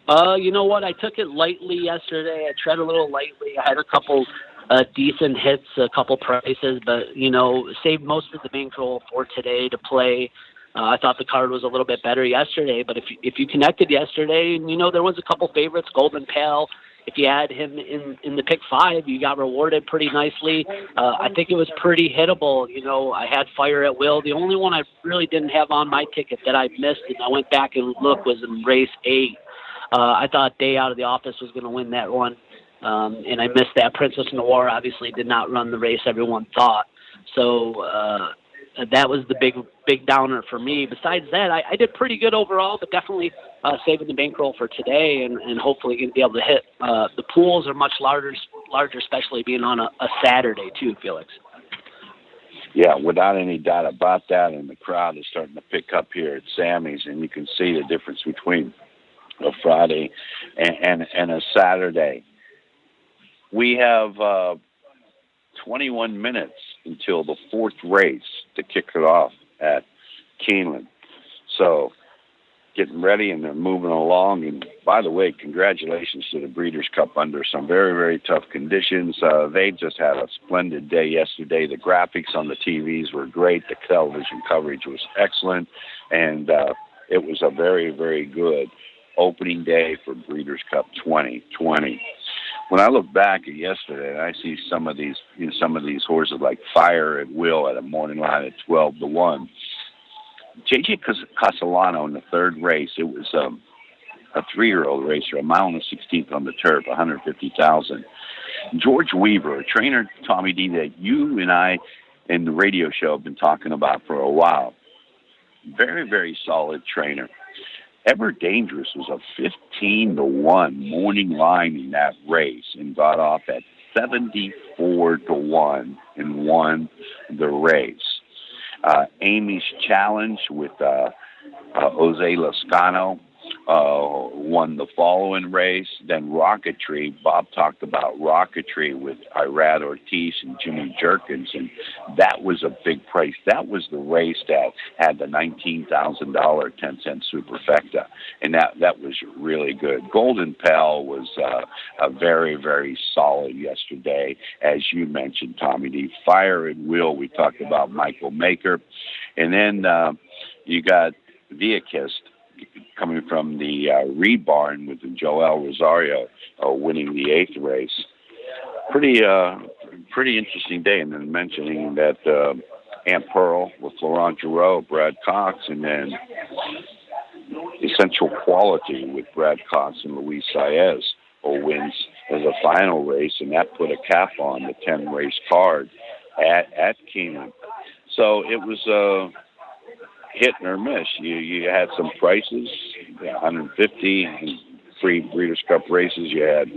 You know what? I took it lightly yesterday. I tread a little lightly. I had a couple decent hits, a couple prices, but, saved most of the bankroll for today to play. I thought the card was a little bit better yesterday, but if you connected yesterday, and there was a couple favorites, Golden Pal. If you had him in the pick 5, you got rewarded pretty nicely. I think it was pretty hittable. I had Fire at Will. The only one I really didn't have on my ticket that I missed, and I went back and looked, was in race 8. I thought Day Out of the Office was going to win that one, and I missed that. Princess Noir obviously did not run the race everyone thought. So that was the big downer for me. Besides that, I did pretty good overall, but definitely saving the bankroll for today, and hopefully going to be able to hit. The pools are much larger, especially being on a Saturday too, Felix. Yeah, without any doubt about that, and the crowd is starting to pick up here at Sammy's, and you can see the difference between a Friday and a Saturday. We have 21 minutes until the 4th race to kick it off at Keeneland. So getting ready, and they're moving along. And by the way, congratulations to the Breeders' Cup under some very, very tough conditions. They just had a splendid day yesterday. The graphics on the TVs were great. The television coverage was excellent. And it was a very, very good opening day for Breeders' Cup 2020. When I look back at yesterday, and I see some of these horses like Fire at Will at a morning line at 12-1. J.J. Castellano in the 3rd race, it was a 3-year-old racer, a mile and a 16th on the turf, 150,000. George Weaver, a trainer, Tommy D, that you and I in the radio show have been talking about for a while. Very, very solid trainer. Ever Dangerous was a 15-1 morning line in that race and got off at 74-1 and won the race. Amy's Challenge with Jose Lascano won the following race. Then Rocketry, Bob talked about Rocketry with Irad Ortiz and Jimmy Jerkins, and that was a big price. That was the race that had the $19,000 10-cent superfecta, and that was really good. Golden Pal was a very, very solid yesterday, as you mentioned, Tommy D. Fire and Will, we talked about Michael Maker, and then you got Viakist coming from the Rebarn with Joel Rosario winning the 8th race. Pretty interesting day. And then mentioning that Aunt Pearl with Florent Giroux, Brad Cox, and then Essential Quality with Brad Cox and Luis Saez wins as a final race, and that put a cap on the 10-race card at Keeneland. So it was hit or miss. You had some prices, 150 free Breeders' Cup races. You had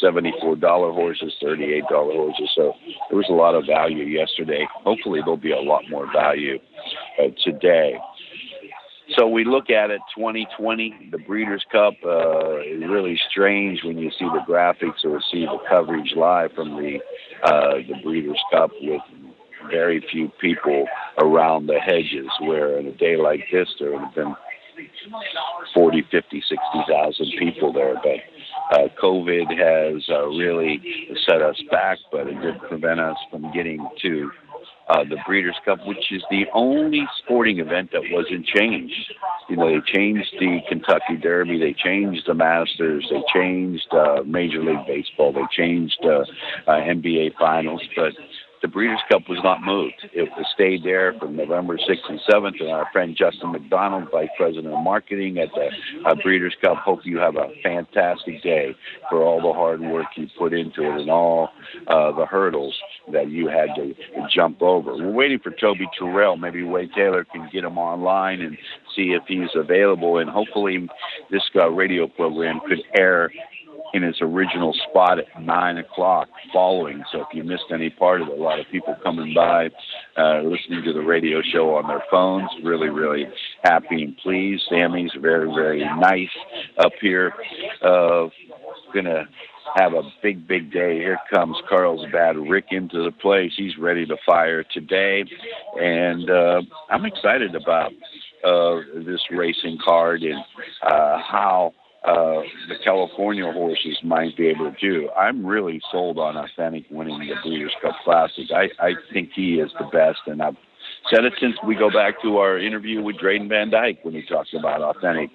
$74 horses, $38 horses. So there was a lot of value yesterday. Hopefully there'll be a lot more value today. So we look at it, 2020, the Breeders' Cup is really strange when you see the graphics or see the coverage live from the Breeders' Cup with very few people around the hedges, where in a day like this there would have been 40, 50, 60,000 people there. But COVID has really set us back, but it did prevent us from getting to the Breeders' Cup, which is the only sporting event that wasn't changed. They changed the Kentucky Derby, they changed the Masters, they changed Major League Baseball, they changed NBA Finals, but the Breeders' Cup was not moved. It was stayed there from November 6th and 7th. And our friend Justin McDonald, Vice President of Marketing at the Breeders' Cup, hope you have a fantastic day for all the hard work you put into it and all the hurdles that you had to jump over. We're waiting for Toby Terrell. Maybe Wade Taylor can get him online and see if he's available. And hopefully this radio program could air in its original spot at 9 o'clock following. So if you missed any part of it, a lot of people coming by, listening to the radio show on their phones, really, really happy and pleased. Sammy's very, very nice up here. Going to have a big, big day. Here comes Carlsbad Rick into the place. He's ready to fire today. And I'm excited about this racing card and how the California horses might be able to do. I'm really sold on Authentic winning the Breeders' Cup Classic. I think he is the best, and I've said it since we go back to our interview with Drayden Van Dyke when he talked about Authentic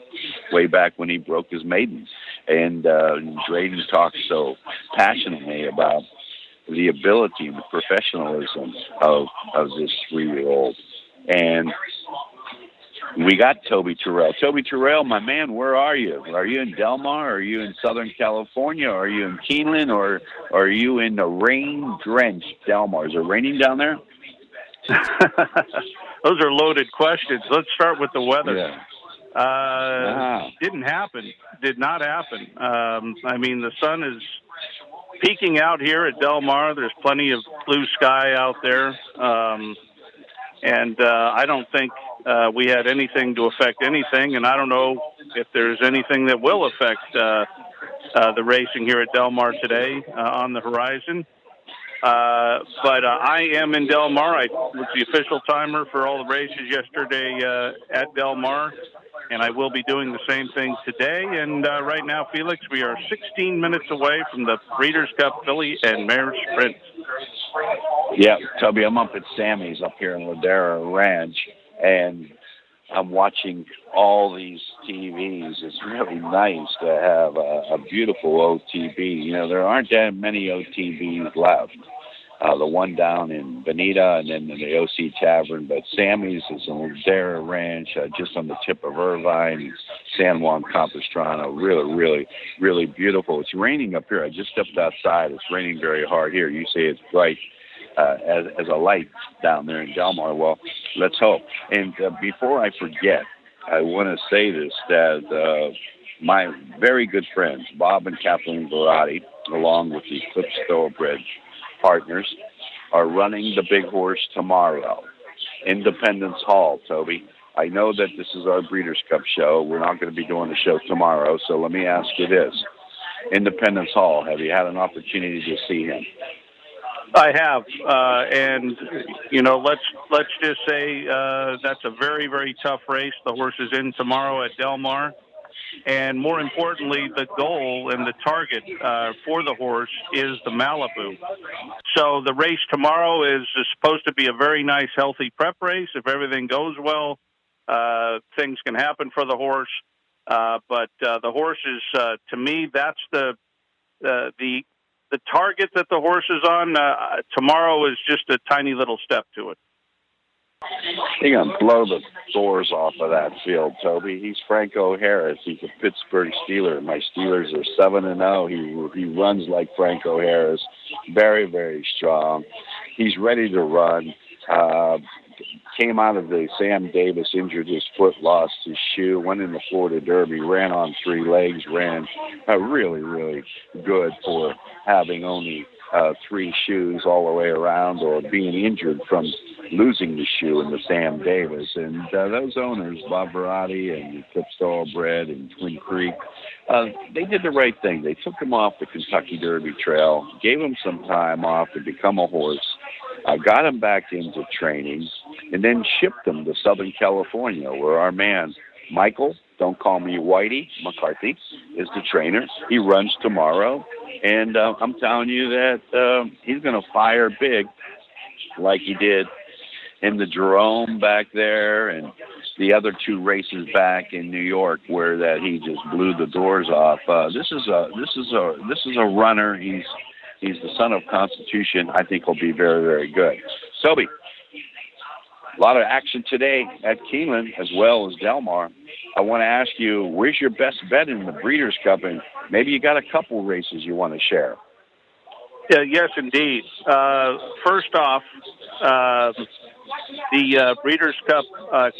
way back when he broke his maiden. And Drayden talks so passionately about the ability and the professionalism of this 3-year-old. And we got Toby Terrell. Toby Terrell, my man, where are you? Are you in Del Mar? Are you in Southern California? Are you in Keeneland? Or are you in the rain-drenched Del Mar? Is it raining down there? Those are loaded questions. Let's start with the weather. Yeah. Didn't happen. Did not happen. I mean, the sun is peeking out here at Del Mar. There's plenty of blue sky out there. And I don't think we had anything to affect anything, and I don't know if there's anything that will affect the racing here at Del Mar today on the horizon. But I am in Del Mar. I was the official timer for all the races yesterday at Del Mar, and I will be doing the same thing today. And right now, Felix, we are 16 minutes away from the Breeders' Cup Filly and Mare Sprint. Yeah, Toby, I'm up at Sammy's up here in Ladera Ranch, and I'm watching all these TVs. It's really nice to have a beautiful OTB. You know, there aren't that many OTBs left. The one down in Bonita and then the OC Tavern, but Sammy's is in Ladera Ranch, just on the tip of Irvine, San Juan Capistrano. Really, really, really beautiful. It's raining up here. I just stepped outside. It's raining very hard here. You say it's bright as a light down there in Del Mar. Well, let's hope. And before I forget, I want to say this, that my very good friends, Bob and Kathleen Verotti, along with the Eclipse Thoroughbred partners, are running the big horse tomorrow, Independence Hall, Toby. I know that this is our Breeders' Cup show. We're not going to be doing the show tomorrow, so let me ask you this. Independence Hall, have you had an opportunity to see him? I have, and you know, let's just say that's a very, very tough race. The horse is in tomorrow at Del Mar, and more importantly, the goal and the target for the horse is the Malibu. So the race tomorrow is supposed to be a very nice, healthy prep race. If everything goes well, things can happen for the horse. But the horse is, to me, that's the target that the horse is on. Tomorrow is just a tiny little step to it. You're going to blow the doors off of that field, Toby. He's Franco Harris. He's a Pittsburgh Steeler. My Steelers are 7-0. He runs like Franco Harris. Very, very strong. He's ready to run. Came out of the Sam Davis, injured his foot, lost his shoe, went in the Florida Derby, ran on 3 legs, ran really, really good for having only 3 shoes all the way around, or being injured from losing the shoe in the Sam Davis. And those owners, Bob Verotti and Eclipse Thoroughbred and Twin Creek, they did the right thing. They took him off the Kentucky Derby trail, gave him some time off to become a horse, got him back into training, and then shipped him to Southern California, where our man, Michael, don't call me Whitey, McCarthy, is the trainer. He runs tomorrow, and I'm telling you that he's going to fire big like he did in the Jerome back there and the other 2 races back in New York, where that he just blew the doors off. This is a runner. He's the son of Constitution. I think he'll be very, very good. Sobe, a lot of action today at Keeneland as well as Del Mar. I want to ask you, where's your best bet in the Breeders' Cup? And maybe you got a couple races you want to share. Yeah, yes, indeed. First off, the Breeders' Cup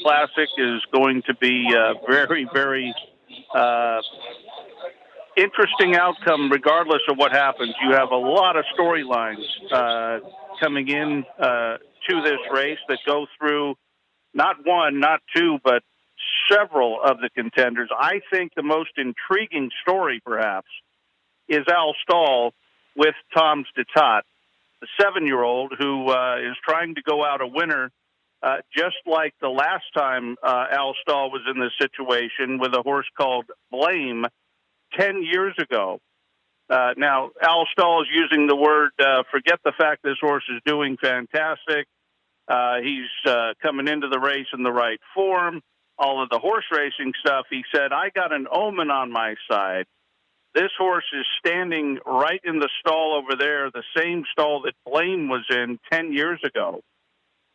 Classic is going to be very, very interesting outcome regardless of what happens. You have a lot of storylines coming in to this race that go through not one, not two, but several of the contenders. I think the most intriguing story, perhaps, is Al Stahl with Tom's Detat, the 7-year-old who is trying to go out a winner, just like the last time Al Stahl was in this situation with a horse called Blame 10 years ago. Now, Al Stahl is using the word, forget the fact this horse is doing fantastic. He's coming into the race in the right form. All of the horse racing stuff, he said, I got an omen on my side. This horse is standing right in the stall over there, the same stall that Blame was in 10 years ago.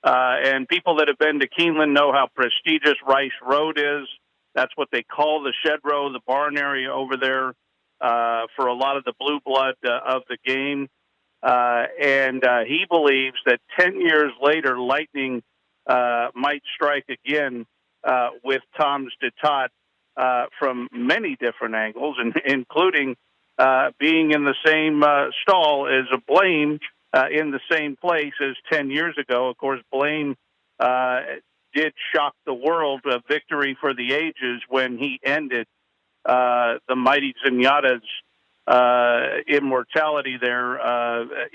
And people that have been to Keeneland know how prestigious Rice Road is. That's what they call the shed row, the barn area over there for a lot of the blue blood of the game. And he believes that 10 years later, lightning might strike again with Tom's Detat from many different angles, including being in the same stall as a Blame in the same place as 10 years ago. Of course, Blame did shock the world, a victory for the ages when he ended the mighty Zenyatta's immortality there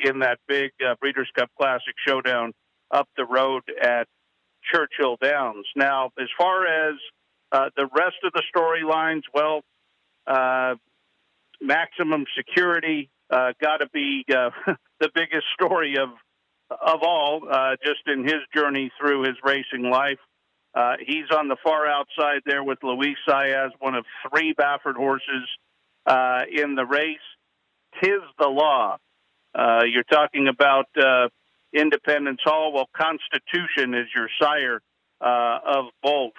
in that big Breeders' Cup Classic showdown up the road at Churchill Downs. Now, as far as the rest of the storylines, well, Maximum Security got to be the biggest story of all, just in his journey through his racing life. He's on the far outside there with Luis Saez, one of 3 Baffert horses in the race. 'Tis the law. You're talking about Independence Hall. Well, Constitution is your sire of both.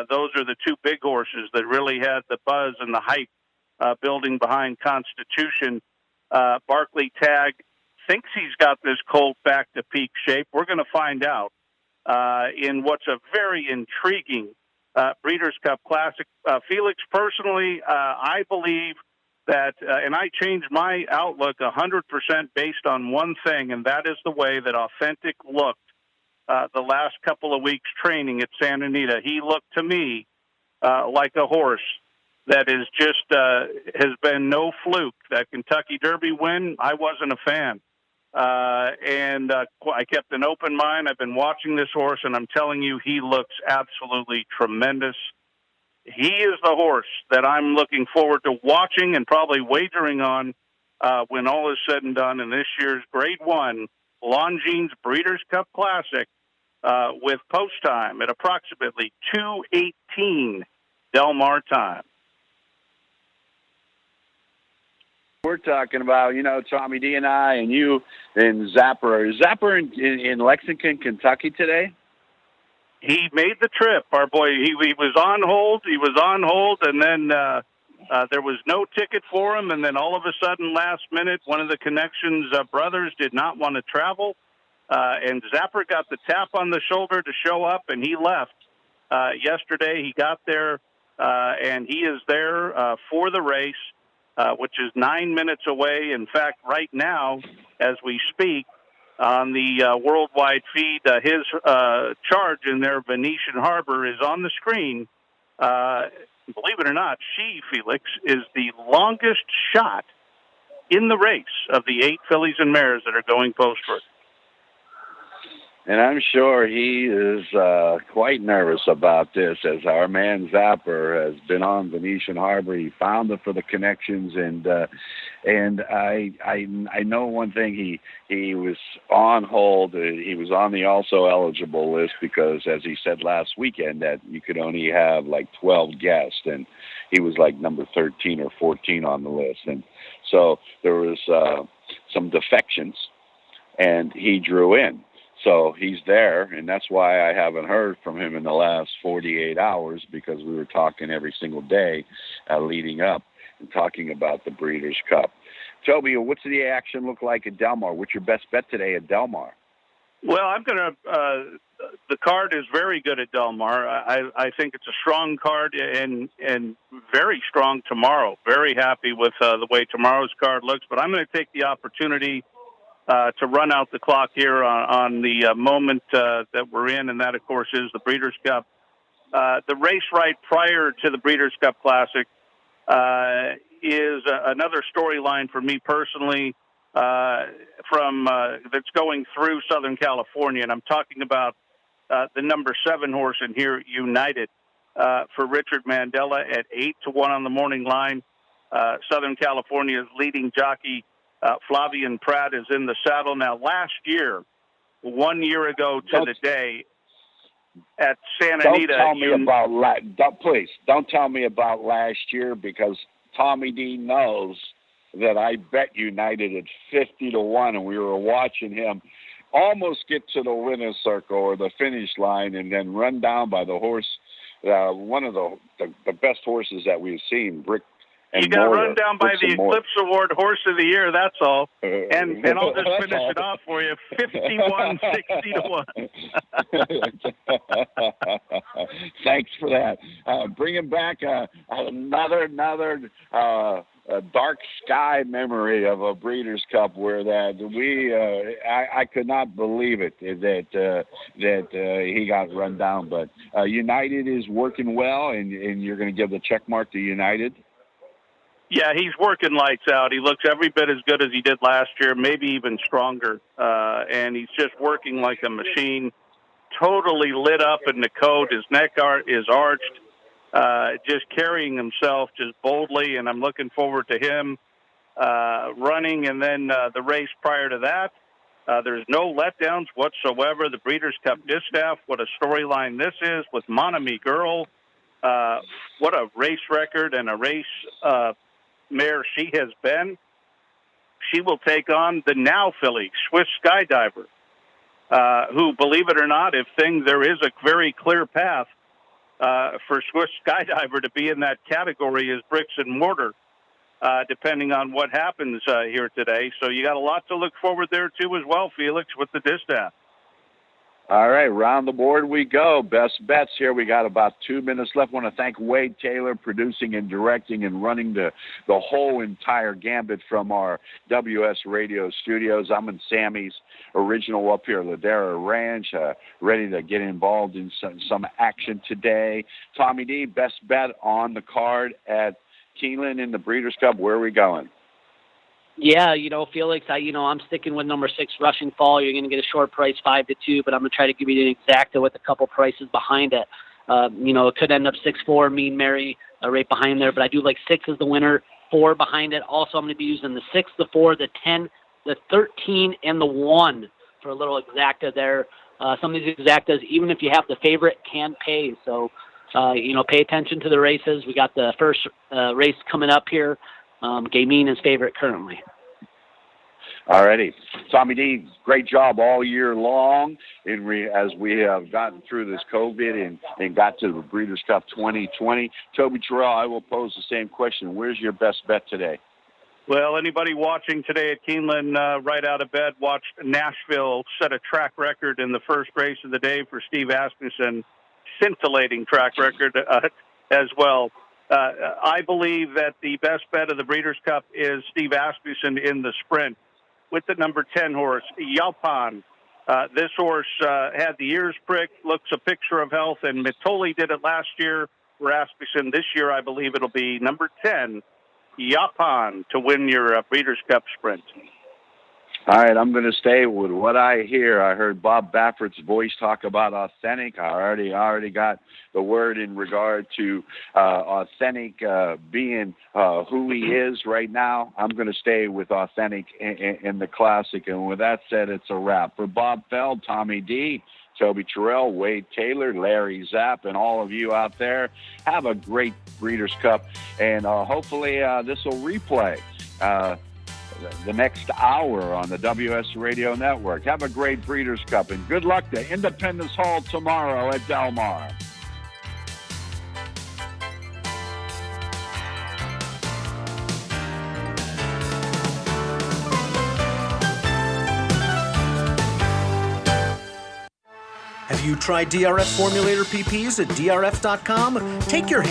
Those are the 2 big horses that really had the buzz and the hype building behind Constitution. Barclay Tagg thinks he's got this colt back to peak shape. We're going to find out in what's a very intriguing Breeders' Cup Classic. Felix, personally, I believe that, and I changed my outlook 100% based on one thing, and that is the way that Authentic looked the last couple of weeks training at Santa Anita. He looked to me like a horse that is just has been no fluke. That Kentucky Derby win, I wasn't a fan. And I kept an open mind. I've been watching this horse, and I'm telling you, he looks absolutely tremendous. He is the horse that I'm looking forward to watching and probably wagering on when all is said and done in this year's Grade 1 Longines Breeders' Cup Classic with post time at approximately 2:18 Del Mar time. We're talking about, Tommy D and I and you and Zapper. Is Zapper in Lexington, Kentucky today? He made the trip, our boy. He was on hold. He was on hold, and then there was no ticket for him. And then all of a sudden, last minute, one of the Connections brothers did not want to travel. And Zapper got the tap on the shoulder to show up, and he left. Yesterday, he got there, and he is there for the race. Which is 9 minutes away. In fact, right now, as we speak, on the worldwide feed, his charge in their Venetian Harbor is on the screen. Believe it or not, she, Felix, is the longest shot in the race of the 8 fillies and mares that are going postward. And I'm sure he is quite nervous about this, as our man Zapper has been on Venetian Harbor. He found it for the Connections, and I know one thing. He was on hold. He was on the also eligible list because, as he said last weekend, that you could only have like 12 guests, and he was like number 13 or 14 on the list. And so there was some defections, and he drew in. So he's there, and that's why I haven't heard from him in the last 48 hours, because we were talking every single day leading up and talking about the Breeders' Cup. Toby, what's the action look like at Del Mar? What's your best bet today at Del Mar? Well, I'm going to the card is very good at Del Mar. I think it's a strong card and very strong tomorrow. Very happy with the way tomorrow's card looks, but I'm going to take the opportunity to run out the clock here on the moment that we're in, and that, of course, is the Breeders' Cup. The race right prior to the Breeders' Cup Classic is another storyline for me personally from that's going through Southern California, and I'm talking about the number 7 horse in here, United, for Richard Mandela at 8-1 on the morning line. Southern California's leading jockey, Flavian Pratt, is in the saddle. Now, last year, 1 year ago to the day, at Santa Anita. Don't tell me about last year, because Tommy D knows that I bet United at 50-1, and we were watching him almost get to the winner's circle or the finish line, and then run down by the horse, one of the best horses that we've seen, Brick. You got run down by the Eclipse Award Horse of the Year, that's all. And I'll just finish it off for you, 51-60-1. Thanks for that. Bringing back another dark sky memory of a Breeders' Cup where that I could not believe it that he got run down. But United is working well, and you're going to give the check mark to United. Yeah, he's working lights out. He looks every bit as good as he did last year, maybe even stronger. And he's just working like a machine, totally lit up in the coat. His neck is arched, just carrying himself just boldly. And I'm looking forward to him running. And then the race prior to that, there's no letdowns whatsoever. The Breeders' Cup Distaff, what a storyline this is with Monami Girl. What a race record and a race mare she has been. She will take on the now Felix, Swiss Skydiver, who, believe it or not, there is a very clear path for Swiss Skydiver to be in that category as bricks and mortar, depending on what happens here today. So you got a lot to look forward there too as well, Felix, with the distaff. All right, round the board we go. Best bets here. We got about 2 minutes left. I want to thank Wade Taylor, producing and directing and running the whole entire gambit from our WS Radio studios. I'm in Sammy's original up here at Ladera Ranch, ready to get involved in some action today. Tommy D, best bet on the card at Keeneland in the Breeders' Cup. Where are we going? Yeah, Felix, I'm sticking with number 6, Rushing Fall. You're going to get a short price, 5-2, but I'm going to try to give you an exacta with a couple prices behind it. It could end up 6-4, Mean Mary right behind there, but I do like 6 as the winner, 4 behind it. Also, I'm going to be using the 6, the 4, the 10, the 13, and the 1 for a little exacta there. Some of these exactas, even if you have the favorite, can pay. So, pay attention to the races. We got the first race coming up here. Gamine is favorite currently. All righty. Tommy D, great job all year long as we have gotten through this COVID and got to the Breeders' Cup 2020. Toby Terrell, I will pose the same question. Where's your best bet today? Well, anybody watching today at Keeneland right out of bed watched Nashville set a track record in the first race of the day for Steve Asmussen. Scintillating track record as well. I believe that the best bet of the Breeders' Cup is Steve Asmussen in the sprint with the number 10 horse, Yalpan. This horse had the ears pricked, looks a picture of health, and Mitoli did it last year for Asmussen. This year, I believe it'll be number 10, Yalpan, to win your Breeders' Cup sprint. All right, I'm going to stay with what I hear. I heard Bob Baffert's voice talk about authentic. I already got the word in regard to authentic being who he is right now. I'm going to stay with authentic in the Classic. And with that said, it's a wrap. For Bob Feld, Tommy D., Toby Terrell, Wade Taylor, Larry Zapp, and all of you out there, have a great Breeders' Cup. And hopefully this will replay. the next hour on the WS Radio Network. Have a great Breeders' Cup, and good luck to Independence Hall tomorrow at Del Mar. Have you tried DRF Formulator PPs at drf.com? Take your